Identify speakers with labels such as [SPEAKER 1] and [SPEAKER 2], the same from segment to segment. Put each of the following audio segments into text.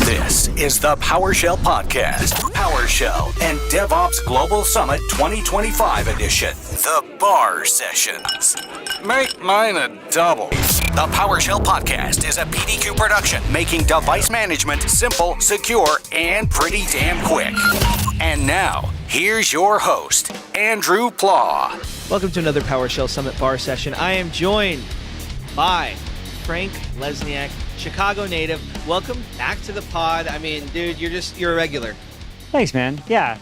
[SPEAKER 1] This is the PowerShell Podcast, PowerShell and DevOps Global Summit 2025 edition, the bar sessions. Make mine a double. The PowerShell Podcast is a PDQ production, making device management simple, secure, and pretty damn quick. And now, here's your host, Andrew Plaw.
[SPEAKER 2] Welcome to another PowerShell Summit bar session. I am joined by Frank Lesniak, Chicago native. Welcome back to the pod. I mean, dude, you're a regular.
[SPEAKER 3] Thanks, man. Yeah.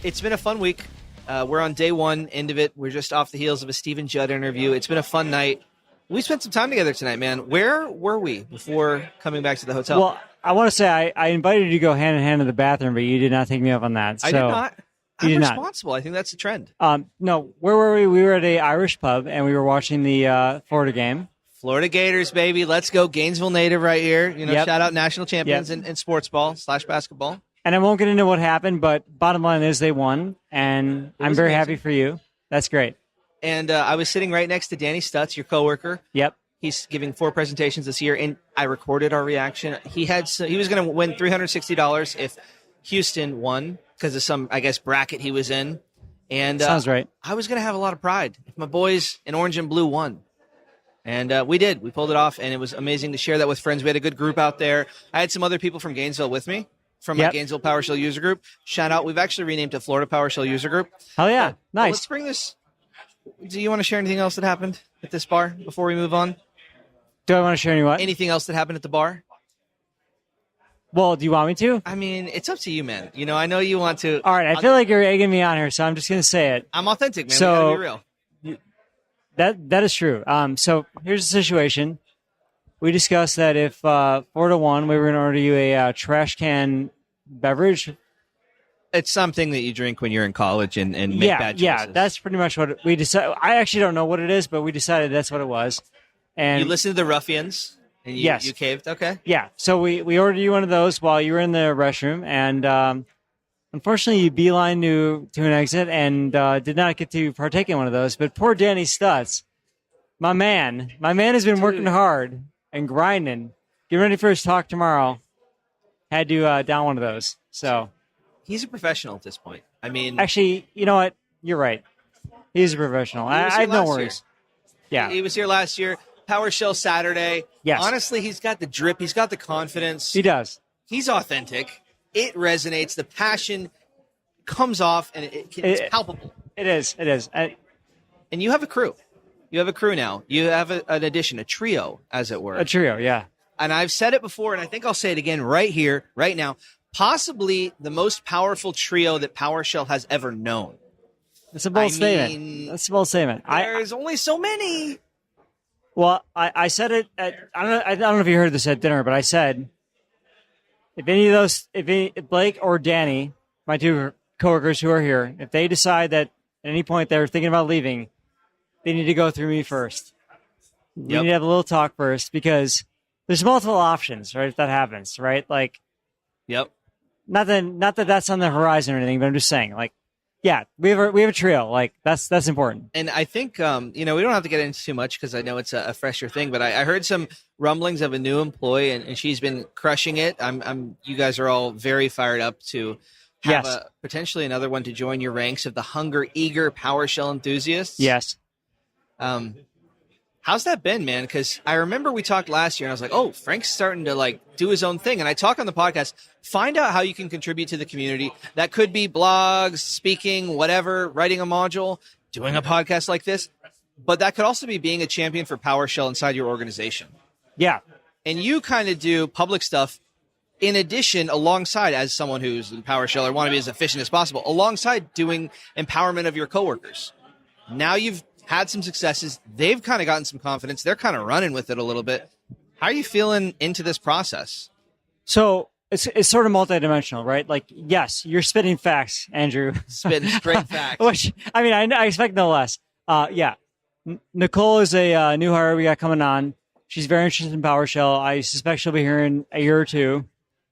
[SPEAKER 2] It's been a fun week. We're on day one, end of it. We're just off the heels of a Stephen Judd interview. It's been a fun night. We spent some time together tonight, man. Where were we before coming back to the hotel?
[SPEAKER 3] Well, I want to say I invited you to go hand in hand to the bathroom, but you did not take me up on that.
[SPEAKER 2] I did not. I'm responsible. I think that's the trend.
[SPEAKER 3] No, where were we? We were at an Irish pub, and we were watching the Florida game.
[SPEAKER 2] Florida Gators, baby. Let's go. Gainesville native right here.
[SPEAKER 3] Yep.
[SPEAKER 2] Shout out national champions in sports ball / basketball.
[SPEAKER 3] And I won't get into what happened, but bottom line is they won, and I'm very happy for you. That's great. And
[SPEAKER 2] I was sitting right next to Danny Stutz, your coworker.
[SPEAKER 3] Yep.
[SPEAKER 2] He's giving 4 presentations this year, and I recorded our reaction. He was going to win $360 if Houston won because of some, I guess, bracket he was in. And
[SPEAKER 3] sounds right.
[SPEAKER 2] I was going to have a lot of pride if my boys in orange and blue won. And we did. We pulled it off, and it was amazing to share that with friends. We had a good group out there. I had some other people from Gainesville with me, from my Gainesville PowerShell user group. Shout out. We've actually renamed to Florida PowerShell user group.
[SPEAKER 3] Hell yeah. Nice.
[SPEAKER 2] Well, let's bring this. Do you want to share anything else that happened at this bar before we move on?
[SPEAKER 3] Do I want to share
[SPEAKER 2] anything else that happened at the bar?
[SPEAKER 3] Well, do you want me to?
[SPEAKER 2] I mean, it's up to you, man. I know you want to.
[SPEAKER 3] All right. I feel like you're egging me on here, so I'm just going to say it.
[SPEAKER 2] I'm authentic, man.
[SPEAKER 3] So,
[SPEAKER 2] we gotta be real.
[SPEAKER 3] That is true. So here's the situation. We discussed that if 4-1, we were going to order you a trash can beverage.
[SPEAKER 2] It's something that you drink when you're in college and make bad choices.
[SPEAKER 3] Yeah, that's pretty much what we decided. I actually don't know what it is, but we decided that's what it was. And
[SPEAKER 2] you listened to the Ruffians, and you caved? Okay.
[SPEAKER 3] Yeah, so we ordered you one of those while you were in the restroom, and unfortunately, you beeline to an exit and did not get to partake in one of those. But poor Danny Stutz, my man has been working hard and grinding, getting ready for his talk tomorrow. Had to down one of those. So
[SPEAKER 2] he's a professional at this point. I mean,
[SPEAKER 3] actually, you know what? You're right. He's a professional. I have no worries. Yeah,
[SPEAKER 2] he was here last year. PowerShell Saturday.
[SPEAKER 3] Yes.
[SPEAKER 2] Honestly, he's got the drip. He's got the confidence.
[SPEAKER 3] He does.
[SPEAKER 2] He's authentic. It resonates. The passion comes off, and it's palpable.
[SPEAKER 3] It is.
[SPEAKER 2] And you have a crew. You have a crew now. You have an addition, a trio, as it were.
[SPEAKER 3] A trio, yeah.
[SPEAKER 2] And I've said it before, and I think I'll say it again right here, right now. Possibly the most powerful trio that PowerShell has ever known.
[SPEAKER 3] That's a bold statement. That's a bold statement.
[SPEAKER 2] There's only so many.
[SPEAKER 3] Well, I said it at, I don't know if you heard this at dinner, but I said, if Blake or Danny, my two coworkers who are here, if they decide that at any point they're thinking about leaving, they need to go through me first. We need to have a little talk first because there's multiple options, right? If that happens, right? Like, not that that's on the horizon or anything, but I'm just saying, like, yeah, we have a trio. Like that's important.
[SPEAKER 2] And I think we don't have to get into too much because I know it's a fresher thing. But I heard some rumblings of a new employee, and she's been crushing it. You guys are all very fired up to have potentially another one to join your ranks of the hunger-eager PowerShell enthusiasts.
[SPEAKER 3] Yes.
[SPEAKER 2] How's that been, man? Because I remember we talked last year, and I was like, oh, Frank's starting to do his own thing. And I talk on the podcast, find out how you can contribute to the community. That could be blogs, speaking, whatever, writing a module, doing a podcast like this. But that could also be being a champion for PowerShell inside your organization.
[SPEAKER 3] Yeah.
[SPEAKER 2] And you kind of do public stuff in addition, alongside, as someone who's in PowerShell or want to be as efficient as possible, alongside doing empowerment of your coworkers. Now you've had some successes. They've kind of gotten some confidence. They're kind of running with it a little bit. How are you feeling into this process?
[SPEAKER 3] So it's sort of multidimensional, right? Like, yes, you're spitting facts, Andrew.
[SPEAKER 2] Spitting straight facts.
[SPEAKER 3] Which, I mean, I expect no less. Nicole is a new hire we got coming on. She's very interested in PowerShell. I suspect she'll be here in a year or two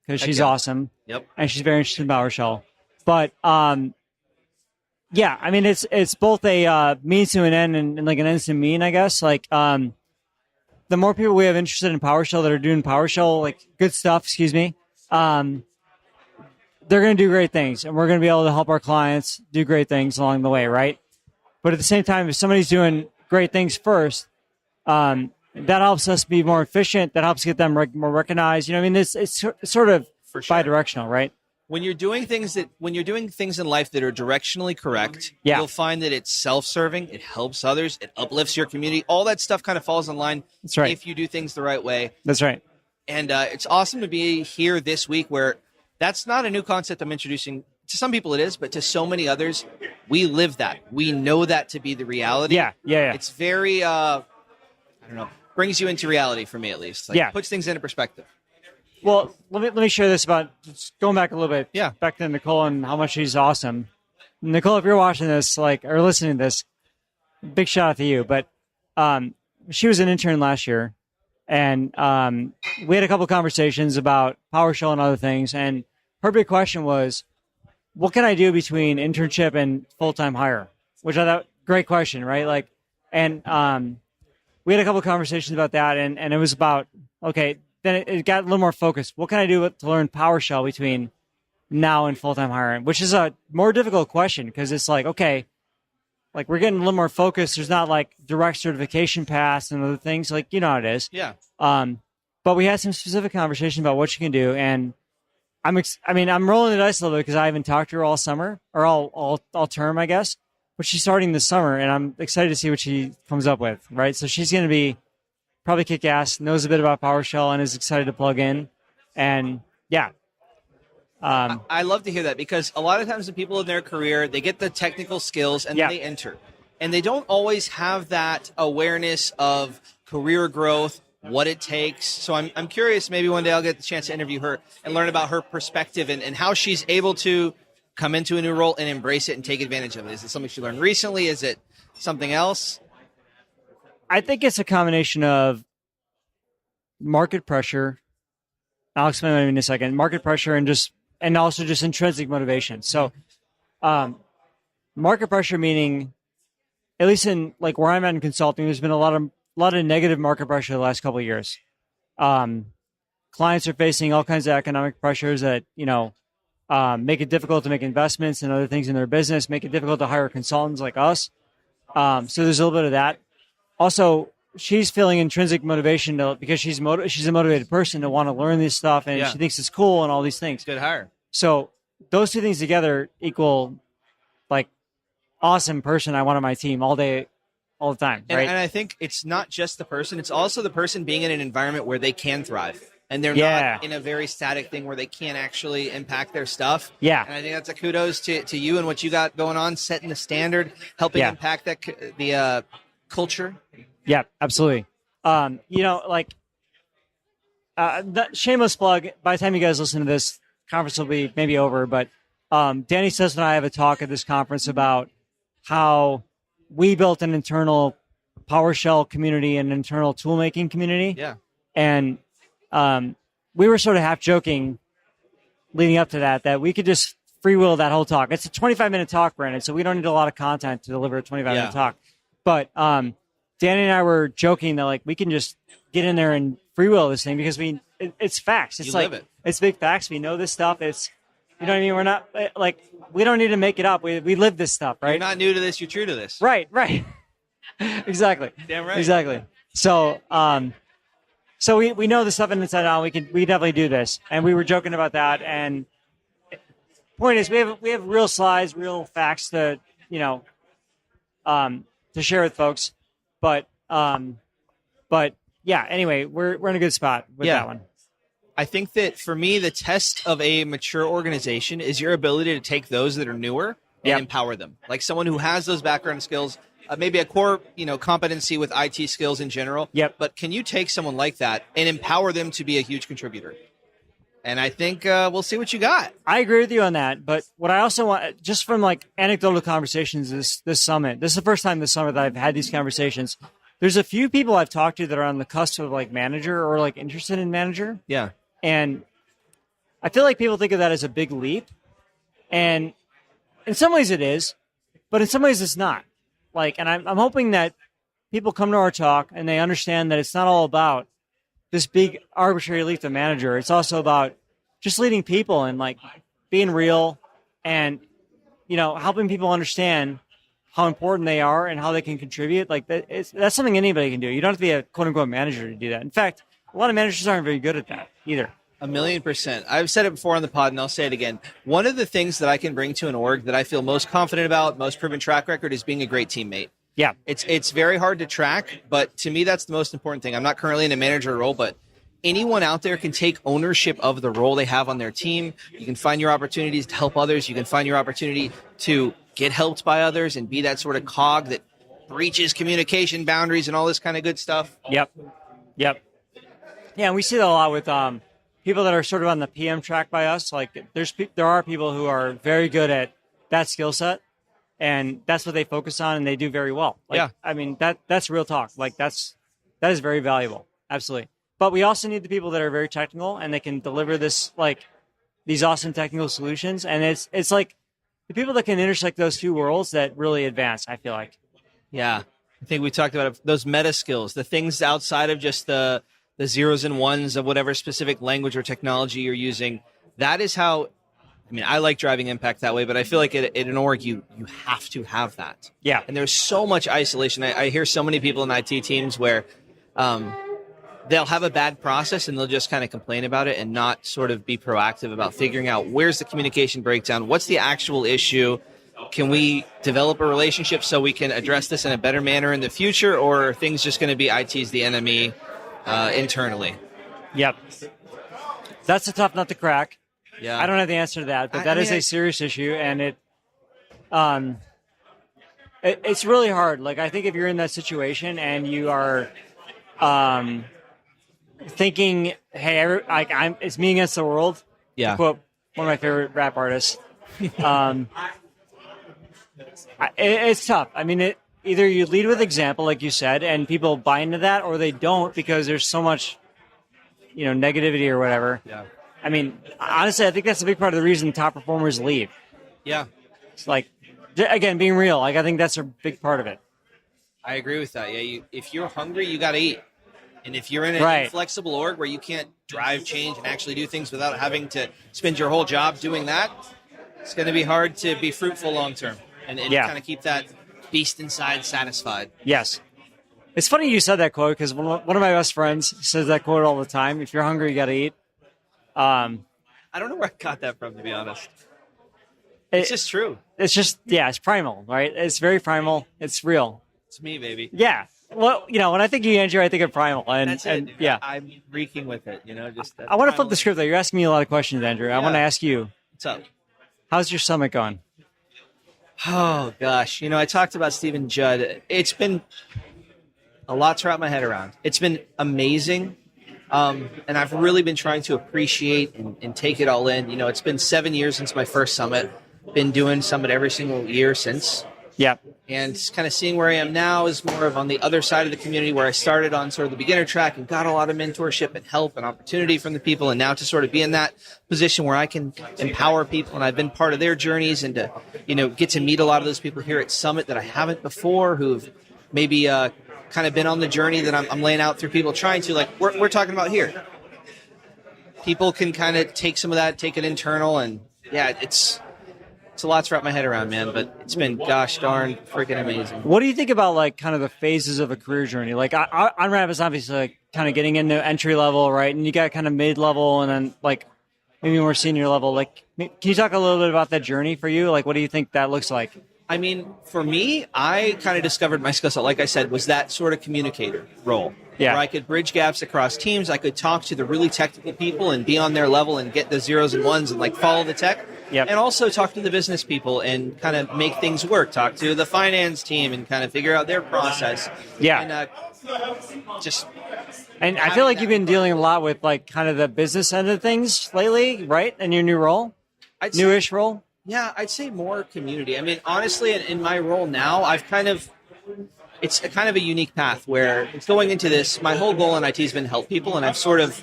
[SPEAKER 3] because she's awesome.
[SPEAKER 2] Yep.
[SPEAKER 3] And she's very interested in PowerShell. But, yeah, I mean, it's both a means to an end and like an ends to mean, I guess. Like, the more people we have interested in PowerShell that are doing PowerShell, like good stuff, they're going to do great things, and we're going to be able to help our clients do great things along the way, right? But at the same time, if somebody's doing great things first, that helps us be more efficient. That helps get them more recognized. You know, I mean, it's sort of bi-directional, right?
[SPEAKER 2] When you're doing things in life that are directionally correct, you'll find that it's self-serving, it helps others, it uplifts your community. All that stuff kind of falls in line.
[SPEAKER 3] That's right.
[SPEAKER 2] If you do things the right way.
[SPEAKER 3] That's right.
[SPEAKER 2] And it's awesome to be here this week where that's not a new concept I'm introducing. To some people it is, but to so many others, we live that. We know that to be the reality.
[SPEAKER 3] Yeah.
[SPEAKER 2] It's very, brings you into reality for me at least. Like, puts things into perspective.
[SPEAKER 3] Well, let me share this about going back a little bit.
[SPEAKER 2] Yeah.
[SPEAKER 3] Back to Nicole and how much she's awesome. Nicole, if you're watching this, or listening to this, big shout out to you. But she was an intern last year, and we had a couple conversations about PowerShell and other things. And her big question was, what can I do between internship and full-time hire? Which I thought, great question, right? Like, and we had a couple conversations about that, and it was about, okay, then it got a little more focused. What can I do to learn PowerShell between now and full-time hiring? Which is a more difficult question because it's like, okay, like we're getting a little more focused. There's not like direct certification paths and other things. Like, you know how it is.
[SPEAKER 2] Yeah.
[SPEAKER 3] But we had some specific conversation about what you can do. And I'm rolling the dice a little bit because I haven't talked to her all summer or all term, I guess. But she's starting this summer, and I'm excited to see what she comes up with, right? So she's going to be probably kick ass, knows a bit about PowerShell, and is excited to plug in. And yeah.
[SPEAKER 2] I love to hear that because a lot of times the people in their career, they get the technical skills and then they enter. And they don't always have that awareness of career growth, what it takes. So I'm curious, maybe one day I'll get the chance to interview her and learn about her perspective and how she's able to come into a new role and embrace it and take advantage of it. Is it something she learned recently? Is it something else?
[SPEAKER 3] I think it's a combination of market pressure. I'll explain what I mean in a second. Market pressure and also just intrinsic motivation. So, market pressure meaning, at least in like where I'm at in consulting, there's been a lot of negative market pressure the last couple of years. Clients are facing all kinds of economic pressures that make it difficult to make investments and other things in their business, make it difficult to hire consultants like us. So there's a little bit of that. Also, she's feeling intrinsic motivation because she's a motivated person to want to learn this stuff, and she thinks it's cool and all these things.
[SPEAKER 2] Good hire.
[SPEAKER 3] So those two things together equal like awesome person I want on my team all day, all the time. Right?
[SPEAKER 2] And I think it's not just the person; it's also the person being in an environment where they can thrive. And they're not in a very static thing where they can't actually impact their stuff. Yeah. And I think that's a kudos to you and what you got going on, setting the standard, helping impact the culture.
[SPEAKER 3] Yeah, absolutely. Shameless plug, by the time you guys listen to this, conference will be maybe over, but Danny says and I have a talk at this conference about how we built an internal PowerShell community and internal tool-making community.
[SPEAKER 2] Yeah.
[SPEAKER 3] And we were sort of half joking leading up to that we could just freewheel that whole talk. It's a 25-minute talk, Brandon, so we don't need a lot of content to deliver a 25-minute talk. But Danny and I were joking that like we can just get in there and freewheel this thing because it's facts. It's it's big facts. We know this stuff. It's, you know what I mean? We're not like, we don't need to make it up. We live this stuff, right?
[SPEAKER 2] You're not new to this. You're true to this.
[SPEAKER 3] Right. Exactly.
[SPEAKER 2] Damn right.
[SPEAKER 3] Exactly. So, so we know the stuff inside out. We definitely do this, and we were joking about that. And point is, we have real slides, real facts to share with folks. But yeah. Anyway, we're in a good spot with that one.
[SPEAKER 2] I think that for me, the test of a mature organization is your ability to take those that are newer and empower them. Like someone who has those background skills. Maybe a core, competency with IT skills in general.
[SPEAKER 3] Yep.
[SPEAKER 2] But can you take someone like that and empower them to be a huge contributor? And I think we'll see what you got.
[SPEAKER 3] I agree with you on that. But what I also want, just from like anecdotal conversations this summit, this is the first time this summer that I've had these conversations. There's a few people I've talked to that are on the cusp of like manager or like interested in manager.
[SPEAKER 2] Yeah.
[SPEAKER 3] And I feel like people think of that as a big leap. And in some ways it is, but in some ways it's not. Like, and I'm hoping that people come to our talk and they understand that it's not all about this big arbitrary leap to manager. It's also about just leading people and like being real and, helping people understand how important they are and how they can contribute. Like that's something anybody can do. You don't have to be a quote unquote manager to do that. In fact, a lot of managers aren't very good at that either.
[SPEAKER 2] 1,000,000%. I've said it before on the pod, and I'll say it again. One of the things that I can bring to an org that I feel most confident about, most proven track record, is being a great teammate.
[SPEAKER 3] Yeah.
[SPEAKER 2] It's very hard to track, but to me, that's the most important thing. I'm not currently in a manager role, but anyone out there can take ownership of the role they have on their team. You can find your opportunities to help others. You can find your opportunity to get helped by others and be that sort of cog that breaches communication boundaries and all this kind of good stuff.
[SPEAKER 3] Yep. Yeah, and we see that a lot with people that are sort of on the PM track by us. Like there are people who are very good at that skill set, and that's what they focus on, and they do very well. Like,
[SPEAKER 2] yeah.
[SPEAKER 3] I mean, that's real talk. Like that is very valuable. Absolutely. But we also need the people that are very technical and they can deliver these awesome technical solutions. And it's like the people that can intersect those two worlds that really advance, I feel like.
[SPEAKER 2] Yeah. I think we talked about those meta skills, the things outside of just the zeros and ones of whatever specific language or technology you're using. That is how, I like driving impact that way, but I feel like at an org, you have to have that.
[SPEAKER 3] Yeah.
[SPEAKER 2] And there's so much isolation. I hear so many people in IT teams where they'll have a bad process and they'll just kind of complain about it and not sort of be proactive about figuring out where's the communication breakdown, what's the actual issue, can we develop a relationship so we can address this in a better manner in the future, or are things just going to be IT's the enemy internally?
[SPEAKER 3] Yep. That's a tough nut to crack.
[SPEAKER 2] Yeah.
[SPEAKER 3] I don't have the answer to that, but that is a serious issue, and it's really hard. Like, I think if you're in that situation and you are thinking, hey, it's me against the world.
[SPEAKER 2] Yeah.
[SPEAKER 3] To quote one of my favorite rap artists. It's tough. Either you lead with example, like you said, and people buy into that, or they don't because there's so much, negativity or whatever.
[SPEAKER 2] Yeah.
[SPEAKER 3] Honestly, I think that's a big part of the reason top performers leave.
[SPEAKER 2] Yeah.
[SPEAKER 3] It's like, again, being real. Like, I think that's a big part of it.
[SPEAKER 2] I agree with that. Yeah. If you're hungry, you got to eat. And if you're in an inflexible org where you can't drive change and actually do things without having to spend your whole job doing that, it's going to be hard to be fruitful long term and kind of keep that beast inside satisfied.
[SPEAKER 3] Yes. It's funny you said that quote because one of my best friends says that quote all the time. If you're hungry, you got to eat.
[SPEAKER 2] I don't know where I got that from, to be honest. It's just true.
[SPEAKER 3] It's just, it's primal, right? It's very primal. It's real.
[SPEAKER 2] It's me, baby.
[SPEAKER 3] Yeah. Well, when I think of you, Andrew, I think of primal. And,
[SPEAKER 2] that's it.
[SPEAKER 3] Yeah.
[SPEAKER 2] I'm reeking with it,
[SPEAKER 3] I want to flip the script, though. You're asking me a lot of questions, Andrew. I want to ask you.
[SPEAKER 2] What's up?
[SPEAKER 3] How's your summit going?
[SPEAKER 2] Oh, gosh. I talked about Stephen Judd. It's been a lot to wrap my head around. It's been amazing. And I've really been trying to appreciate and take it all in. It's been 7 years since my first summit. Been doing summit every single year since.
[SPEAKER 3] Yeah.
[SPEAKER 2] And kind of seeing where I am now is more of on the other side of the community where I started on sort of the beginner track and got a lot of mentorship and help and opportunity from the people. And now to sort of be in that position where I can empower people and I've been part of their journeys and to, get to meet a lot of those people here at Summit that I haven't before who've maybe kind of been on the journey that I'm laying out through people trying to, like we're talking about here. People can kind of take some of that, take it internal, and it's a lot to wrap my head around, man, but it's been gosh darn freaking amazing.
[SPEAKER 3] What do you think about like kind of the phases of a career journey? Like on-ramp is obviously like kind of getting into entry level, right? And you got kind of mid-level and then like maybe more senior level. Like, can you talk a little bit about that journey for you? Like, what do you think that looks like?
[SPEAKER 2] For me, I kind of discovered my skill set, like I said, was that sort of communicator role.
[SPEAKER 3] Yeah.
[SPEAKER 2] Where I could bridge gaps across teams. I could talk to the really technical people and be on their level and get the zeros and ones and like follow the tech.
[SPEAKER 3] Yep.
[SPEAKER 2] And also talk to the business people and kind of make things work. Talk to the finance team and kind of figure out their process.
[SPEAKER 3] Yeah.
[SPEAKER 2] And
[SPEAKER 3] I feel like you've been dealing a lot with like kind of the business end of things lately, right? In your new role? Newish role?
[SPEAKER 2] Yeah, I'd say more community. Honestly, in my role now, it's a kind of a unique path where it's going into this. My whole goal in IT has been help people, and I've sort of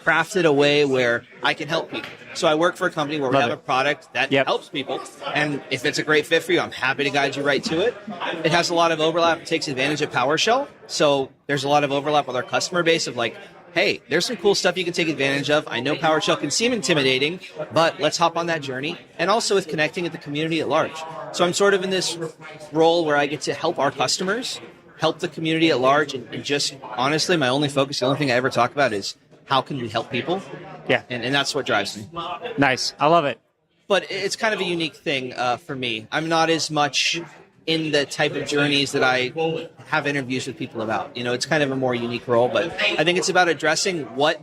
[SPEAKER 2] crafted a way where I can help people. So I work for a company where we have a product that helps people, and if it's a great fit for you, I'm happy to guide you right to it. It has a lot of overlap. It takes advantage of PowerShell, so there's a lot of overlap with our customer base of like hey, there's some cool stuff you can take advantage of. I know PowerShell can seem intimidating, but let's hop on that journey. And also with connecting with the community at large. So I'm sort of in this role where I get to help our customers, help the community at large, and just honestly, my only focus, the only thing I ever talk about is how can we help people?
[SPEAKER 3] Yeah.
[SPEAKER 2] And that's what drives me.
[SPEAKER 3] Nice. I love it.
[SPEAKER 2] But it's kind of a unique thing for me. I'm not as much in the type of journeys that I have interviews with people about. It's kind of a more unique role, but I think it's about addressing what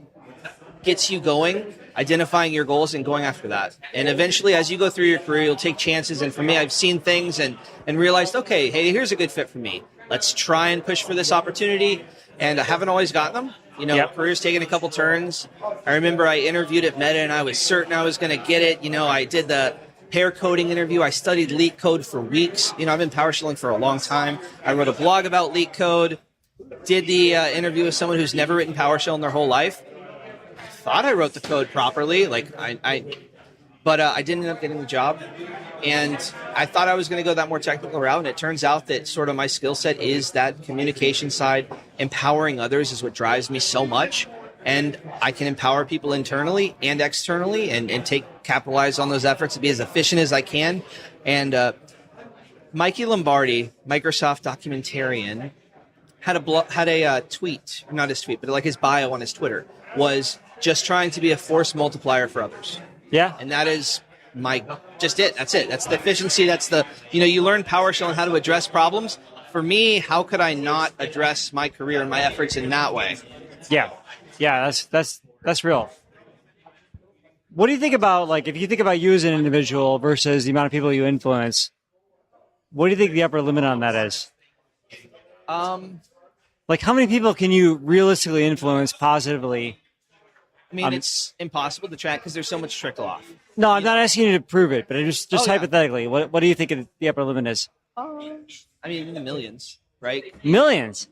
[SPEAKER 2] gets you going, identifying your goals, and going after that. And eventually, as you go through your career, you'll take chances. And for me, I've seen things and realized, okay, hey, here's a good fit for me. Let's try and push for this opportunity. And I haven't always gotten them. Career's taken a couple turns. I remember I interviewed at Meta, and I was certain I was going to get it. I did the pair coding interview. I studied leak code for weeks. I've been PowerShelling for a long time. I wrote a blog about leak code, did the interview with someone who's never written PowerShell in their whole life. I thought I wrote the code properly, but I didn't end up getting the job. And I thought I was going to go that more technical route, and it turns out that sort of my skill set is that communication side. Empowering others is what drives me so much. And I can empower people internally and externally and capitalize on those efforts to be as efficient as I can. And Mikey Lombardi, Microsoft documentarian, had a tweet, not his tweet, but like his bio on his Twitter, was just trying to be a force multiplier for others.
[SPEAKER 3] Yeah.
[SPEAKER 2] And that is just it. That's it. That's the efficiency. That's you learn PowerShell and how to address problems. For me, how could I not address my career and my efforts in that way?
[SPEAKER 3] Yeah. Yeah, that's real. What do you think about, if you think about you as an individual versus the amount of people you influence, what do you think the upper limit on that is? How many people can you realistically influence positively?
[SPEAKER 2] I mean, it's impossible to track because there's so much trickle off.
[SPEAKER 3] No, I'm not asking you to prove it, but just hypothetically, what do you think the upper limit is?
[SPEAKER 2] In the millions, right?
[SPEAKER 3] Millions?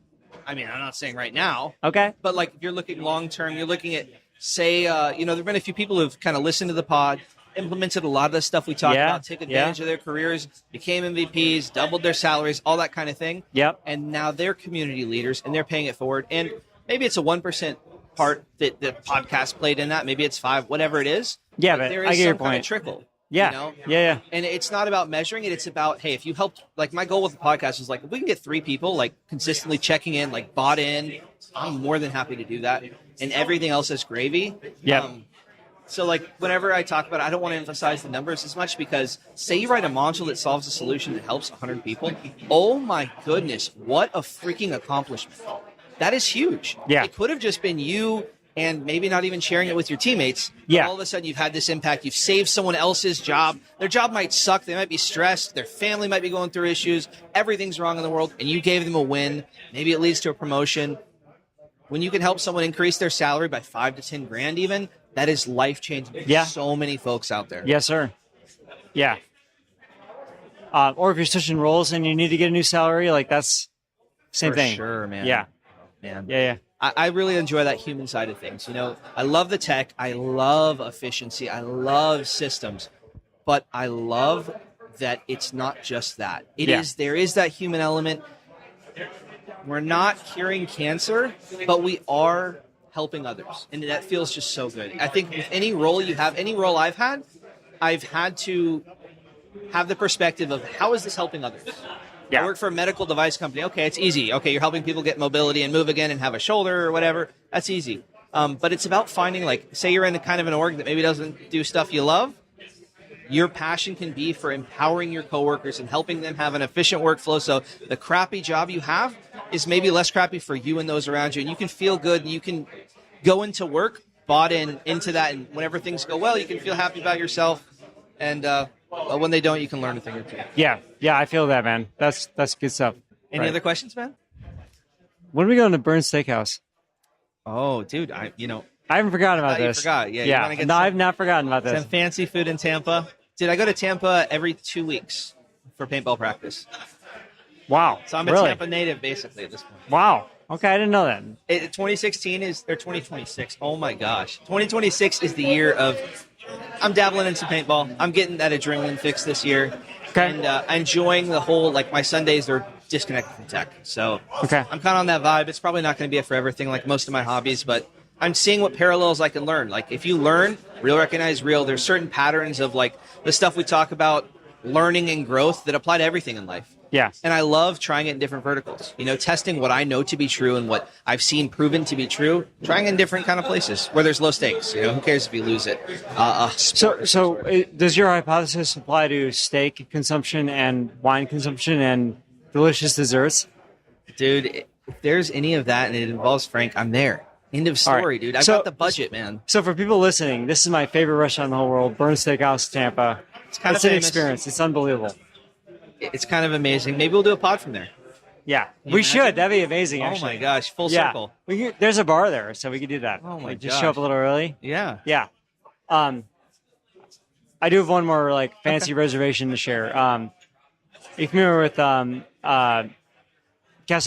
[SPEAKER 2] I'm not saying right now.
[SPEAKER 3] Okay.
[SPEAKER 2] But if you're looking long term, you're looking at, say, there have been a few people who've kind of listened to the pod, implemented a lot of the stuff we talked about, take advantage of their careers, became MVPs, doubled their salaries, all that kind of thing.
[SPEAKER 3] Yep.
[SPEAKER 2] And now they're community leaders and they're paying it forward. And maybe it's a 1% part that the podcast played in that. Maybe it's 5, whatever it is.
[SPEAKER 3] Yeah, but
[SPEAKER 2] there
[SPEAKER 3] I
[SPEAKER 2] is
[SPEAKER 3] get your
[SPEAKER 2] some kind
[SPEAKER 3] point.
[SPEAKER 2] of trickle.
[SPEAKER 3] Yeah. Yeah.
[SPEAKER 2] And it's not about measuring it. It's about, hey, if you helped, my goal with the podcast is if we can get 3 people consistently checking in, bought in, I'm more than happy to do that. And everything else is gravy.
[SPEAKER 3] Yeah.
[SPEAKER 2] So whenever I talk about it, I don't want to emphasize the numbers as much because say you write a module that solves a solution that helps 100 people. Oh my goodness, what a freaking accomplishment. That is huge.
[SPEAKER 3] Yeah.
[SPEAKER 2] It could have just been you and maybe not even sharing it with your teammates.
[SPEAKER 3] Yeah.
[SPEAKER 2] All of a sudden you've had this impact. You've saved someone else's job. Their job might suck. They might be stressed. Their family might be going through issues. Everything's wrong in the world. And you gave them a win. Maybe it leads to a promotion. When you can help someone increase their salary by 5 to 10 grand even, that is life-changing for so many folks out there.
[SPEAKER 3] Yes, sir. Yeah. Or if you're switching roles and you need to get a new salary, that's same thing.
[SPEAKER 2] Sure, man.
[SPEAKER 3] Yeah.
[SPEAKER 2] Man.
[SPEAKER 3] Yeah.
[SPEAKER 2] I really enjoy that human side of things. I love the tech. I love efficiency. I love systems. But I love that it's not just that. There is that human element. We're not curing cancer, but we are helping others. And that feels just so good. I think with any role you have, any role I've had to have the perspective of how is this helping others?
[SPEAKER 3] Yeah.
[SPEAKER 2] I work for a medical device company. Okay, it's easy. Okay, you're helping people get mobility and move again and have a shoulder or whatever. That's easy. But it's about finding, say you're in kind of an org that maybe doesn't do stuff you love. Your passion can be for empowering your coworkers and helping them have an efficient workflow so the crappy job you have is maybe less crappy for you and those around you. And you can feel good and you can go into work bought into that. And whenever things go well, you can feel happy about yourself. And when they don't, you can learn a thing or two.
[SPEAKER 3] Yeah, I feel that, man. That's good stuff.
[SPEAKER 2] Any other questions, man?
[SPEAKER 3] When are we going to Burns Steakhouse?
[SPEAKER 2] Oh, dude, I
[SPEAKER 3] haven't forgotten about this.
[SPEAKER 2] You forgot, yeah.
[SPEAKER 3] I've not forgotten about this.
[SPEAKER 2] Some fancy food in Tampa. Dude, I go to Tampa every 2 weeks for paintball practice.
[SPEAKER 3] Wow.
[SPEAKER 2] So I'm a Tampa native, basically, at this point.
[SPEAKER 3] Wow. Okay, I didn't know that.
[SPEAKER 2] 2016 or 2026. Oh, my gosh. 2026 is the year of... I'm dabbling in some paintball. I'm getting that adrenaline fix this year.
[SPEAKER 3] Okay.
[SPEAKER 2] And enjoying the whole, my Sundays are disconnected from tech. So
[SPEAKER 3] okay.
[SPEAKER 2] I'm kind of on that vibe. It's probably not going to be a forever thing like most of my hobbies, but I'm seeing what parallels I can learn. Like if you learn real, recognize real, there's certain patterns of like the stuff we talk about, learning and growth that apply to everything in life.
[SPEAKER 3] Yeah.
[SPEAKER 2] And I love trying it in different verticals. Testing what I know to be true and what I've seen proven to be true, trying in different kind of places where there's low stakes. Who cares if you lose it?
[SPEAKER 3] Does your hypothesis apply to steak consumption and wine consumption and delicious desserts?
[SPEAKER 2] Dude, if there's any of that and it involves Frank, I'm there. End of story, right. Dude. I've got the budget, man.
[SPEAKER 3] So for people listening, this is my favorite restaurant in the whole world, Burn Steakhouse, Tampa. It's an experience. It's unbelievable.
[SPEAKER 2] It's kind of amazing. Maybe we'll do a pod from there.
[SPEAKER 3] Yeah, we should. That'd be amazing, actually.
[SPEAKER 2] Oh, my gosh. Full circle.
[SPEAKER 3] There's a bar there, so we could do that.
[SPEAKER 2] Oh, my gosh.
[SPEAKER 3] Just show up a little early.
[SPEAKER 2] Yeah.
[SPEAKER 3] Yeah. I do have one more, fancy reservation to share. Are you familiar with Casa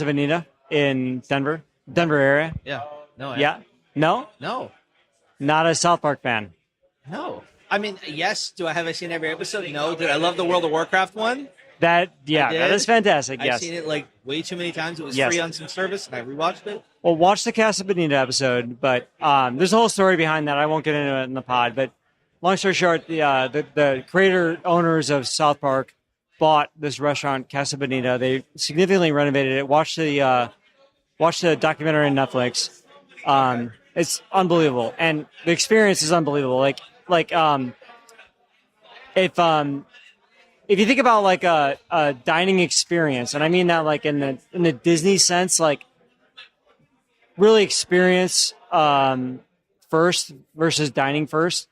[SPEAKER 3] Bonita in Denver area?
[SPEAKER 2] Yeah. No.
[SPEAKER 3] Yeah? No?
[SPEAKER 2] No.
[SPEAKER 3] Not a South Park fan?
[SPEAKER 2] No. I mean, yes. Have I seen every episode? No. Did I love the World of Warcraft one?
[SPEAKER 3] That is fantastic. Yes,
[SPEAKER 2] I've seen it way too many times. It was free on some service, and I rewatched it.
[SPEAKER 3] Well, watch the Casa Bonita episode, but there's a whole story behind that. I won't get into it in the pod, but long story short, the creator owners of South Park bought this restaurant, Casa Bonita. They significantly renovated it. Watch the documentary on Netflix. It's unbelievable, and the experience is unbelievable. If you think about a dining experience, and I mean that in the Disney sense, really experience first versus dining first,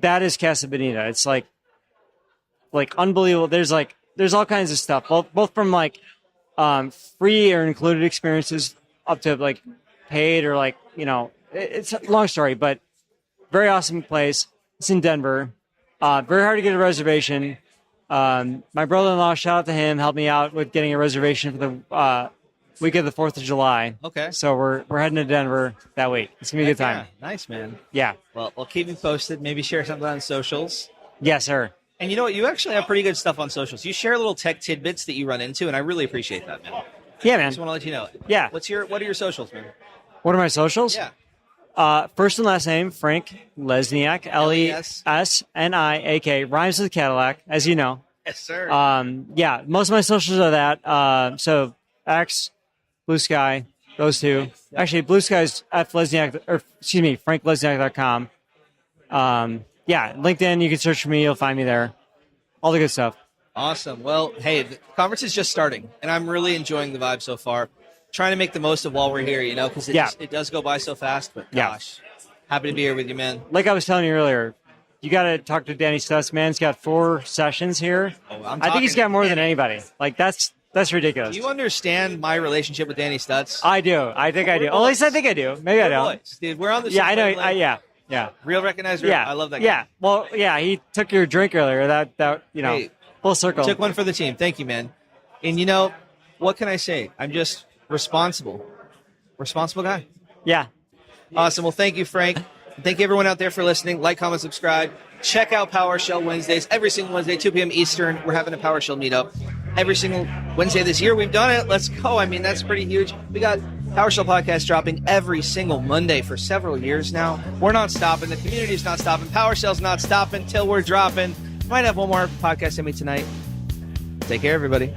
[SPEAKER 3] that is Casa Bonita. It's unbelievable. There's all kinds of stuff, both from free or included experiences up to paid or it's a long story, but very awesome place. It's in Denver. Very hard to get a reservation. My brother-in-law, shout out to him, helped me out with getting a reservation for the week of the 4th of July.
[SPEAKER 2] Okay.
[SPEAKER 3] So we're heading to Denver that week. It's going to be a good time.
[SPEAKER 2] Yeah. Nice, man.
[SPEAKER 3] Yeah.
[SPEAKER 2] Well, keep me posted. Maybe share something on socials.
[SPEAKER 3] Yes, sir.
[SPEAKER 2] And you know what? You actually have pretty good stuff on socials. You share little tech tidbits that you run into, and I really appreciate that, man.
[SPEAKER 3] Yeah, man.
[SPEAKER 2] I just want to let you know.
[SPEAKER 3] Yeah.
[SPEAKER 2] What are your socials, man?
[SPEAKER 3] What are my socials?
[SPEAKER 2] Yeah.
[SPEAKER 3] First and last name, Frank Lesniak, Lesniak, rhymes with Cadillac, as you know.
[SPEAKER 2] Yes, sir.
[SPEAKER 3] Most of my socials are that. So X, Blue Sky, those two. Actually, Blue Sky's FrankLesniak.com. LinkedIn, you can search for me, you'll find me there. All the good stuff.
[SPEAKER 2] Awesome. Well, hey, the conference is just starting, and I'm really enjoying the vibe so far. Trying to make the most of while we're here, because it does go by so fast. But gosh, happy to be here with you, man.
[SPEAKER 3] Like I was telling you earlier, you got to talk to Danny Stutz, man. He's got 4 sessions here. I think he's got more than anybody. That's ridiculous.
[SPEAKER 2] Do you understand my relationship with Danny Stutz?
[SPEAKER 3] I do. I think I do. At least I think I do. Maybe I don't.
[SPEAKER 2] Boys. Dude, we're on the
[SPEAKER 3] I know. Yeah.
[SPEAKER 2] Real recognize real.
[SPEAKER 3] Yeah.
[SPEAKER 2] I love that guy.
[SPEAKER 3] Yeah. Well, he took your drink earlier. That
[SPEAKER 2] hey,
[SPEAKER 3] full circle.
[SPEAKER 2] Took one for the team. Thank you, man. And what can I say? I'm just responsible guy.
[SPEAKER 3] Yeah.
[SPEAKER 2] Awesome. Well, thank you, Frank. Thank you, everyone out there, for listening. Like, comment, subscribe. Check out PowerShell Wednesdays. Every single Wednesday, 2 p.m. Eastern. We're having a PowerShell meetup. Every single Wednesday this year. We've done it. Let's go. I mean, that's pretty huge. We got PowerShell podcast dropping every single Monday for several years now. We're not stopping. The community's not stopping. PowerShell's not stopping till we're dropping. Might have one more podcast in me tonight. Take care, everybody.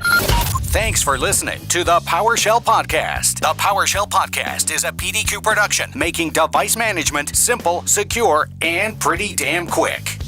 [SPEAKER 1] Thanks for listening to the PowerShell Podcast. The PowerShell Podcast is a PDQ production, making device management simple, secure, and pretty damn quick.